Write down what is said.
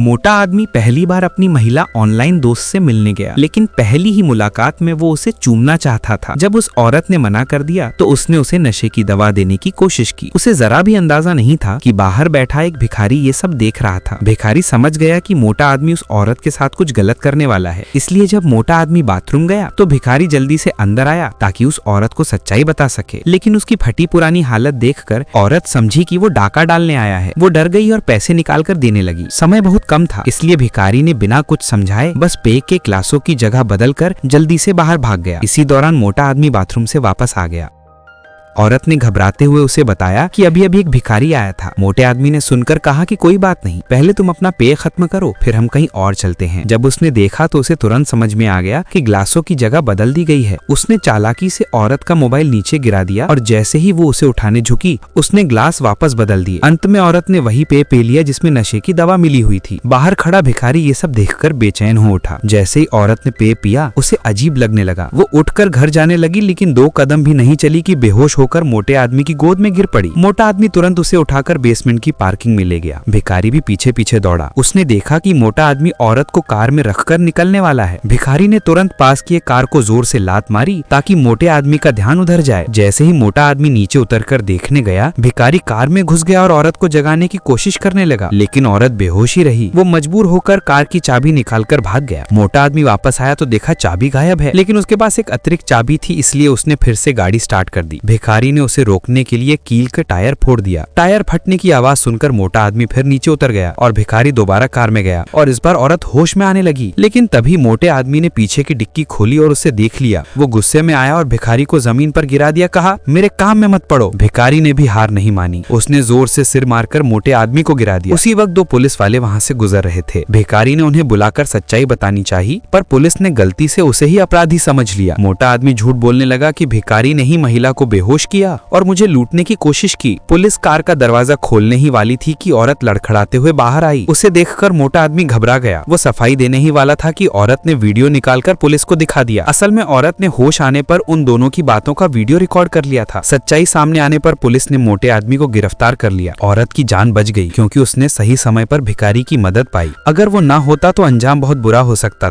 मोटा आदमी पहली बार अपनी महिला ऑनलाइन दोस्त से मिलने गया, लेकिन पहली ही मुलाकात में वो उसे चूमना चाहता था। जब उस औरत ने मना कर दिया तो उसने उसे नशे की दवा देने की कोशिश की। उसे जरा भी अंदाजा नहीं था कि बाहर बैठा एक भिखारी ये सब देख रहा था। भिखारी समझ गया कि मोटा आदमी उस औरत के साथ कुछ गलत करने वाला है, इसलिए जब मोटा आदमी बाथरूम गया तो भिखारी जल्दी से अंदर आया ताकि उस औरत को सच्चाई बता सके। लेकिन उसकी फटी पुरानी हालत देखकर औरत समझी कि वो डाका डालने आया है। वो डर गई और पैसे निकाल कर देने लगी। समय बहुत कम था, इसलिए भिखारी ने बिना कुछ समझाए बस पेय के ग्लासों की जगह बदलकर जल्दी से बाहर भाग गया। इसी दौरान मोटा आदमी बाथरूम से वापस आ गया। औरत ने घबराते हुए उसे बताया कि अभी अभी एक भिखारी आया था। मोटे आदमी ने सुनकर कहा कि कोई बात नहीं, पहले तुम अपना पेय खत्म करो, फिर हम कहीं और चलते हैं। जब उसने देखा तो उसे तुरंत समझ में आ गया कि ग्लासों की जगह बदल दी गई है। उसने चालाकी से औरत का मोबाइल नीचे गिरा दिया और जैसे ही वो उसे उठाने झुकी, उसने ग्लास वापस बदल दिए। अंत में औरत ने वही पेय पी लिया जिसमें नशे की दवा मिली हुई थी। बाहर खड़ा भिखारी ये सब देखकर बेचैन हो उठा। जैसे ही औरत ने पेय पिया, उसे अजीब लगने लगा। वो उठकर घर जाने लगी, लेकिन 2 कदम भी नहीं चली कि बेहोश होकर मोटे आदमी की गोद में गिर पड़ी। मोटा आदमी तुरंत उसे उठाकर बेसमेंट की पार्किंग में ले गया। भिखारी भी पीछे पीछे दौड़ा। उसने देखा कि मोटा आदमी औरत को कार में रखकर निकलने वाला है। भिखारी ने तुरंत पास की एक कार को जोर से लात मारी ताकि मोटे आदमी का ध्यान उधर जाए। जैसे ही मोटा आदमी नीचे उतरकर देखने गया, भिखारी कार में घुस गया और औरत को जगाने की कोशिश करने लगा, लेकिन औरत बेहोश ही रही। वो मजबूर होकर कार की चाबी निकालकर भाग गया। मोटा आदमी वापस आया तो देखा चाबी गायब है, लेकिन उसके पास एक अतिरिक्त चाबी थी, इसलिए उसने फिर से गाड़ी स्टार्ट कर दी। भिखारी ने उसे रोकने के लिए कील के टायर फोड़ दिया। टायर फटने की आवाज सुनकर मोटा आदमी फिर नीचे उतर गया और भिखारी दोबारा कार में गया और इस बार औरत होश में आने लगी। लेकिन तभी मोटे आदमी ने पीछे की डिक्की खोली और उसे देख लिया। वो गुस्से में आया और भिखारी को जमीन पर गिरा दिया। कहा, मेरे काम में मत पड़ो। भिखारी ने भी हार नहीं मानी। उसने जोर से सिर मारकर मोटे आदमी को गिरा दिया। उसी वक्त 2 पुलिस वाले वहाँ से गुजर रहे थे। भिखारी ने उन्हें बुलाकर सच्चाई बतानी चाहिए, पर पुलिस ने गलती से उसे ही अपराधी समझ लिया। मोटा आदमी झूठ बोलने लगा कि भिखारी ने ही महिला को बेहोश किया और मुझे लूटने की कोशिश की। पुलिस कार का दरवाजा खोलने ही वाली थी कि औरत लड़खड़ाते हुए बाहर आई। उसे देखकर मोटा आदमी घबरा गया। वो सफाई देने ही वाला था कि औरत ने वीडियो निकालकर पुलिस को दिखा दिया। असल में औरत ने होश आने पर उन दोनों की बातों का वीडियो रिकॉर्ड कर लिया था। सच्चाई सामने आने पर पुलिस ने मोटे आदमी को गिरफ्तार कर लिया। औरत की जान बच गई क्योंकि उसने सही समय पर भिखारी की मदद पाई। अगर वो ना होता तो अंजाम बहुत बुरा हो सकता था।